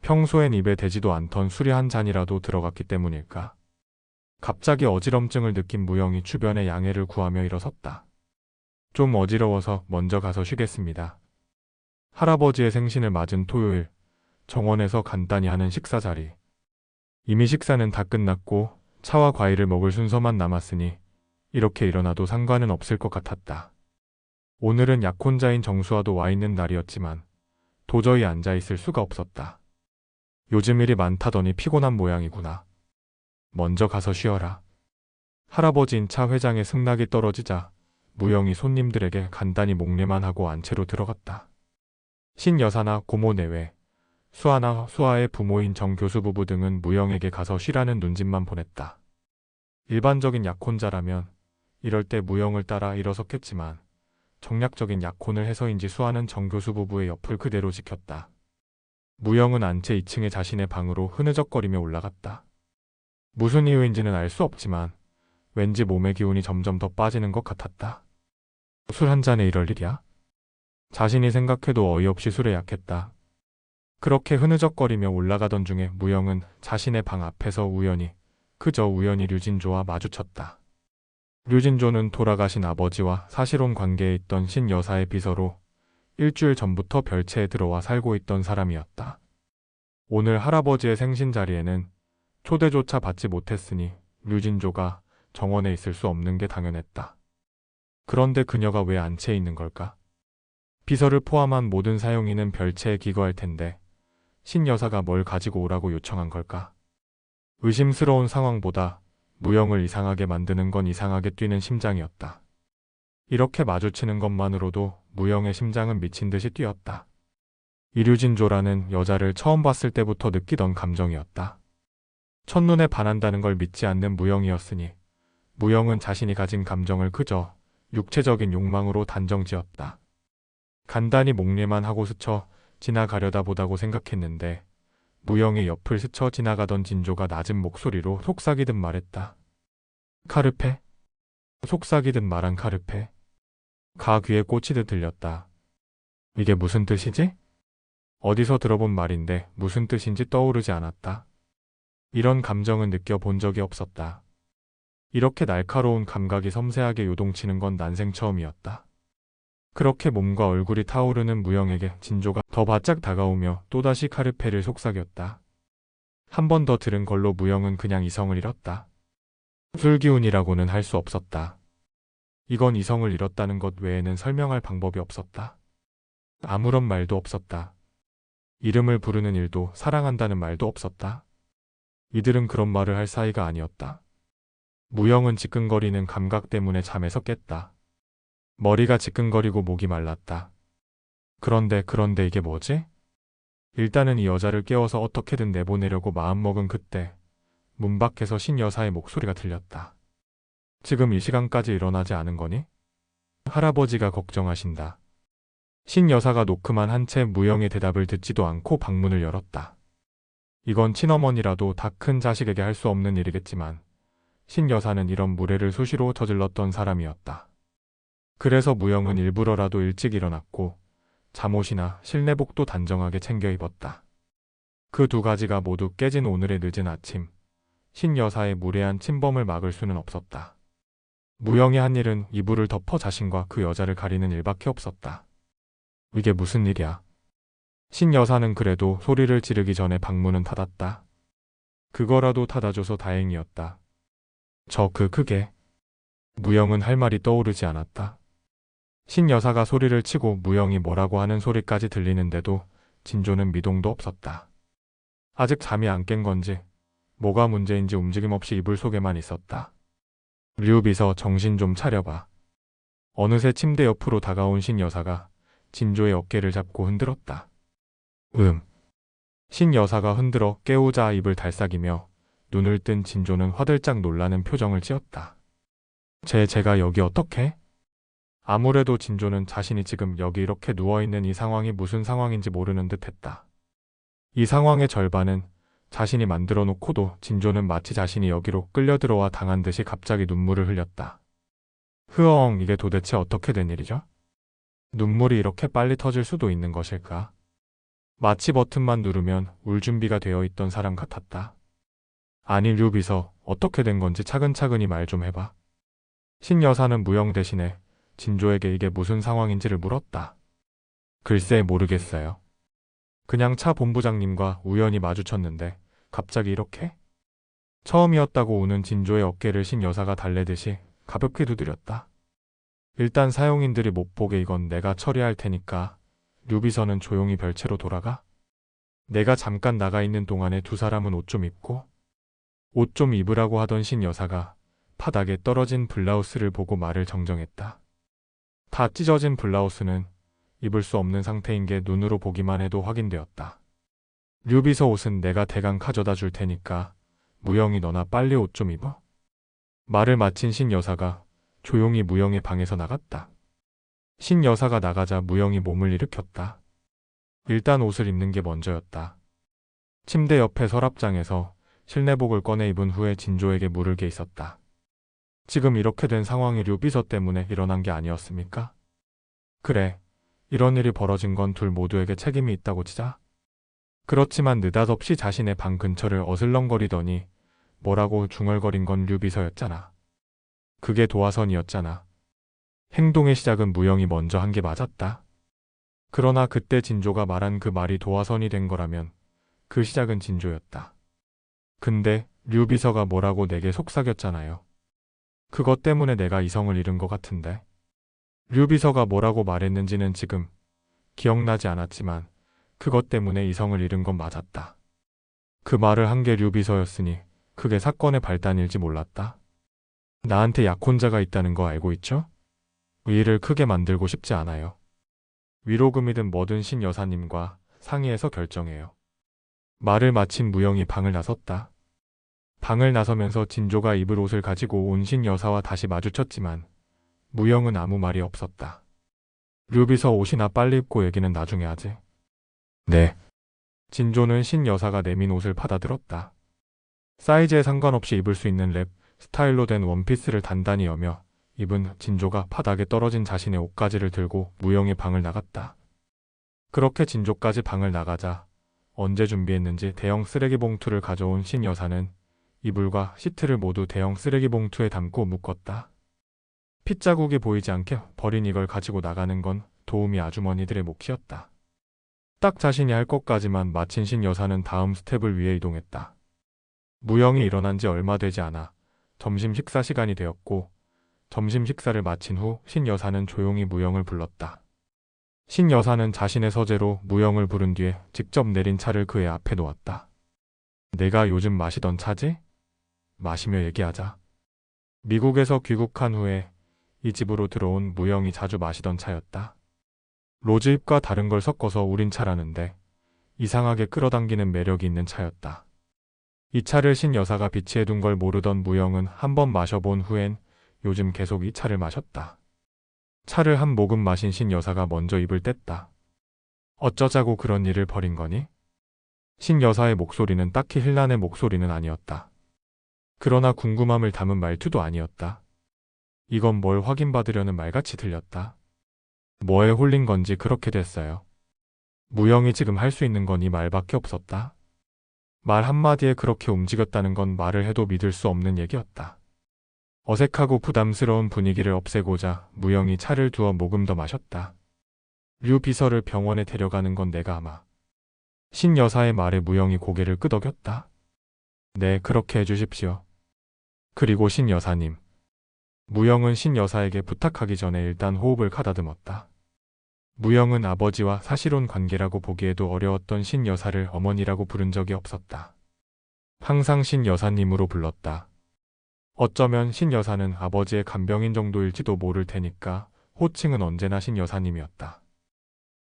평소엔 입에 대지도 않던 술이 한 잔이라도 들어갔기 때문일까? 갑자기 어지럼증을 느낀 무영이 주변에 양해를 구하며 일어섰다. 좀 어지러워서 먼저 가서 쉬겠습니다. 할아버지의 생신을 맞은 토요일, 정원에서 간단히 하는 식사 자리. 이미 식사는 다 끝났고 차와 과일을 먹을 순서만 남았으니 이렇게 일어나도 상관은 없을 것 같았다. 오늘은 약혼자인 정수아도 와 있는 날이었지만 도저히 앉아있을 수가 없었다. 요즘 일이 많다더니 피곤한 모양이구나. 먼저 가서 쉬어라. 할아버지인 차 회장의 승낙이 떨어지자 무영이 손님들에게 간단히 목례만 하고 안채로 들어갔다. 신여사나 고모 내외, 수아나 수아의 부모인 정 교수 부부 등은 무영에게 가서 쉬라는 눈짓만 보냈다. 일반적인 약혼자라면 이럴 때 무영을 따라 일어섰겠지만 정략적인 약혼을 해서인지 수아는 정 교수 부부의 옆을 그대로 지켰다. 무영은 안채 2층의 자신의 방으로 흐느적거리며 올라갔다. 무슨 이유인지는 알 수 없지만 왠지 몸의 기운이 점점 더 빠지는 것 같았다. 술 한 잔에 이럴 일이야? 자신이 생각해도 어이없이 술에 약했다. 그렇게 흐느적거리며 올라가던 중에 무영은 자신의 방 앞에서 그저 우연히 류진조와 마주쳤다. 류진조는 돌아가신 아버지와 사실혼 관계에 있던 신여사의 비서로 일주일 전부터 별채에 들어와 살고 있던 사람이었다. 오늘 할아버지의 생신 자리에는 초대조차 받지 못했으니 류진조가 정원에 있을 수 없는 게 당연했다. 그런데 그녀가 왜 안채에 있는 걸까? 비서를 포함한 모든 사용인은 별채에 기거할 텐데 신여사가 뭘 가지고 오라고 요청한 걸까? 의심스러운 상황보다 무영을 이상하게 만드는 건 이상하게 뛰는 심장이었다. 이렇게 마주치는 것만으로도 무영의 심장은 미친 듯이 뛰었다. 이류진조라는 여자를 처음 봤을 때부터 느끼던 감정이었다. 첫눈에 반한다는 걸 믿지 않는 무영이었으니 무영은 자신이 가진 감정을 그저 육체적인 욕망으로 단정지었다. 간단히 목례만 하고 스쳐 지나가려다 보다고 생각했는데 무영의 옆을 스쳐 지나가던 진조가 낮은 목소리로 속삭이듯 말했다. 카르페? 속삭이듯 말한 카르페. 가 귀에 꽂히듯 들렸다. 이게 무슨 뜻이지? 어디서 들어본 말인데 무슨 뜻인지 떠오르지 않았다. 이런 감정은 느껴본 적이 없었다. 이렇게 날카로운 감각이 섬세하게 요동치는 건 난생 처음이었다. 그렇게 몸과 얼굴이 타오르는 무영에게 진조가 더 바짝 다가오며 또다시 카르페를 속삭였다. 한 번 더 들은 걸로 무영은 그냥 이성을 잃었다. 술기운이라고는 할 수 없었다. 이건 이성을 잃었다는 것 외에는 설명할 방법이 없었다. 아무런 말도 없었다. 이름을 부르는 일도 사랑한다는 말도 없었다. 이들은 그런 말을 할 사이가 아니었다. 무영은 지끈거리는 감각 때문에 잠에서 깼다. 머리가 지끈거리고 목이 말랐다. 그런데 이게 뭐지? 일단은 이 여자를 깨워서 어떻게든 내보내려고 마음먹은 그때 문 밖에서 신여사의 목소리가 들렸다. 지금 이 시간까지 일어나지 않은 거니? 할아버지가 걱정하신다. 신여사가 노크만 한 채 무영의 대답을 듣지도 않고 방문을 열었다. 이건 친어머니라도 다 큰 자식에게 할 수 없는 일이겠지만 신여사는 이런 무례를 수시로 저질렀던 사람이었다. 그래서 무영은 일부러라도 일찍 일어났고 잠옷이나 실내복도 단정하게 챙겨 입었다. 그 두 가지가 모두 깨진 오늘의 늦은 아침, 신여사의 무례한 침범을 막을 수는 없었다. 무영이 한 일은 이불을 덮어 자신과 그 여자를 가리는 일밖에 없었다. 이게 무슨 일이야? 신여사는 그래도 소리를 지르기 전에 방문은 닫았다. 그거라도 닫아줘서 다행이었다. 그게. 무영은 할 말이 떠오르지 않았다. 신여사가 소리를 치고 무영이 뭐라고 하는 소리까지 들리는데도 진조는 미동도 없었다. 아직 잠이 안 깬 건지 뭐가 문제인지 움직임 없이 이불 속에만 있었다. 류비서 정신 좀 차려봐. 어느새 침대 옆으로 다가온 신여사가 진조의 어깨를 잡고 흔들었다. 신여사가 흔들어 깨우자 입을 달싹이며 눈을 뜬 진조는 화들짝 놀라는 표정을 지었다. 제가 여기 어떻게? 아무래도 진조는 자신이 지금 여기 이렇게 누워있는 이 상황이 무슨 상황인지 모르는 듯 했다. 이 상황의 절반은 자신이 만들어 놓고도 진조는 마치 자신이 여기로 끌려 들어와 당한 듯이 갑자기 눈물을 흘렸다. 이게 도대체 어떻게 된 일이죠? 눈물이 이렇게 빨리 터질 수도 있는 것일까? 마치 버튼만 누르면 울 준비가 되어 있던 사람 같았다. 아니 류비서 어떻게 된 건지 차근차근히 말 좀 해봐. 신 여사는 무영 대신에 진조에게 이게 무슨 상황인지를 물었다. 글쎄 모르겠어요. 그냥 차 본부장님과 우연히 마주쳤는데 갑자기 이렇게? 처음이었다고 우는 진조의 어깨를 신 여사가 달래듯이 가볍게 두드렸다. 일단 사용인들이 못 보게 이건 내가 처리할 테니까 류비서는 조용히 별채로 돌아가. 내가 잠깐 나가 있는 동안에 두 사람은 옷 좀 입고. 옷 좀 입으라고 하던 신 여사가 바닥에 떨어진 블라우스를 보고 말을 정정했다. 다 찢어진 블라우스는 입을 수 없는 상태인 게 눈으로 보기만 해도 확인되었다. 류비서 옷은 내가 대강 가져다 줄 테니까 무영이 너나 빨리 옷 좀 입어. 말을 마친 신 여사가 조용히 무영의 방에서 나갔다. 신 여사가 나가자 무영이 몸을 일으켰다. 일단 옷을 입는 게 먼저였다. 침대 옆에 서랍장에서 실내복을 꺼내 입은 후에 진조에게 물을 게 있었다. 지금 이렇게 된 상황이 류비서 때문에 일어난 게 아니었습니까? 그래, 이런 일이 벌어진 건 둘 모두에게 책임이 있다고 치자. 그렇지만 느닷없이 자신의 방 근처를 어슬렁거리더니 뭐라고 중얼거린 건 류비서였잖아. 그게 도화선이었잖아. 행동의 시작은 무영이 먼저 한 게 맞았다. 그러나 그때 진조가 말한 그 말이 도화선이 된 거라면 그 시작은 진조였다. 근데 류비서가 뭐라고 내게 속삭였잖아요. 그것 때문에 내가 이성을 잃은 것 같은데. 류비서가 뭐라고 말했는지는 지금 기억나지 않았지만 그것 때문에 이성을 잃은 건 맞았다. 그 말을 한 게 류비서였으니 그게 사건의 발단일지 몰랐다. 나한테 약혼자가 있다는 거 알고 있죠? 일을 크게 만들고 싶지 않아요. 위로금이든 뭐든 신 여사님과 상의해서 결정해요. 말을 마친 무영이 방을 나섰다. 방을 나서면서 진조가 입을 옷을 가지고 온 신 여사와 다시 마주쳤지만 무영은 아무 말이 없었다. 류비서 옷이나 빨리 입고 얘기는 나중에 하지. 네. 진조는 신 여사가 내민 옷을 받아들었다. 사이즈에 상관없이 입을 수 있는 랩 스타일로 된 원피스를 단단히 여며 입은 진조가 바닥에 떨어진 자신의 옷가지를 들고 무영의 방을 나갔다. 그렇게 진조까지 방을 나가자 언제 준비했는지 대형 쓰레기 봉투를 가져온 신 여사는 이불과 시트를 모두 대형 쓰레기 봉투에 담고 묶었다. 핏자국이 보이지 않게 버린 이걸 가지고 나가는 건 도우미 아주머니들의 몫이었다. 딱 자신이 할 것까지만 마친 신 여사는 다음 스텝을 위해 이동했다. 무영이 일어난 지 얼마 되지 않아 점심 식사 시간이 되었고 점심 식사를 마친 후 신 여사는 조용히 무영을 불렀다. 신 여사는 자신의 서재로 무영을 부른 뒤에 직접 내린 차를 그의 앞에 놓았다. 내가 요즘 마시던 차지? 마시며 얘기하자. 미국에서 귀국한 후에 이 집으로 들어온 무영이 자주 마시던 차였다. 로즈잎과 다른 걸 섞어서 우린 차라는데 이상하게 끌어당기는 매력이 있는 차였다. 이 차를 신 여사가 비치해 둔 걸 모르던 무영은 한 번 마셔본 후엔 요즘 계속 이 차를 마셨다. 차를 한 모금 마신 신 여사가 먼저 입을 뗐다. 어쩌자고 그런 일을 벌인 거니? 신 여사의 목소리는 딱히 힐난의 목소리는 아니었다. 그러나 궁금함을 담은 말투도 아니었다. 이건 뭘 확인받으려는 말같이 들렸다. 뭐에 홀린 건지 그렇게 됐어요. 무영이 지금 할 수 있는 건 이 말밖에 없었다. 말 한마디에 그렇게 움직였다는 건 말을 해도 믿을 수 없는 얘기였다. 어색하고 부담스러운 분위기를 없애고자 무영이 차를 두어 모금 더 마셨다. 류 비서를 병원에 데려가는 건 내가 아마. 신 여사의 말에 무영이 고개를 끄덕였다. 네, 그렇게 해주십시오. 그리고 신 여사님. 무영은 신 여사에게 부탁하기 전에 일단 호흡을 가다듬었다. 무영은 아버지와 사실혼 관계라고 보기에도 어려웠던 신 여사를 어머니라고 부른 적이 없었다. 항상 신 여사님으로 불렀다. 어쩌면 신 여사는 아버지의 간병인 정도일지도 모를 테니까 호칭은 언제나 신 여사님이었다.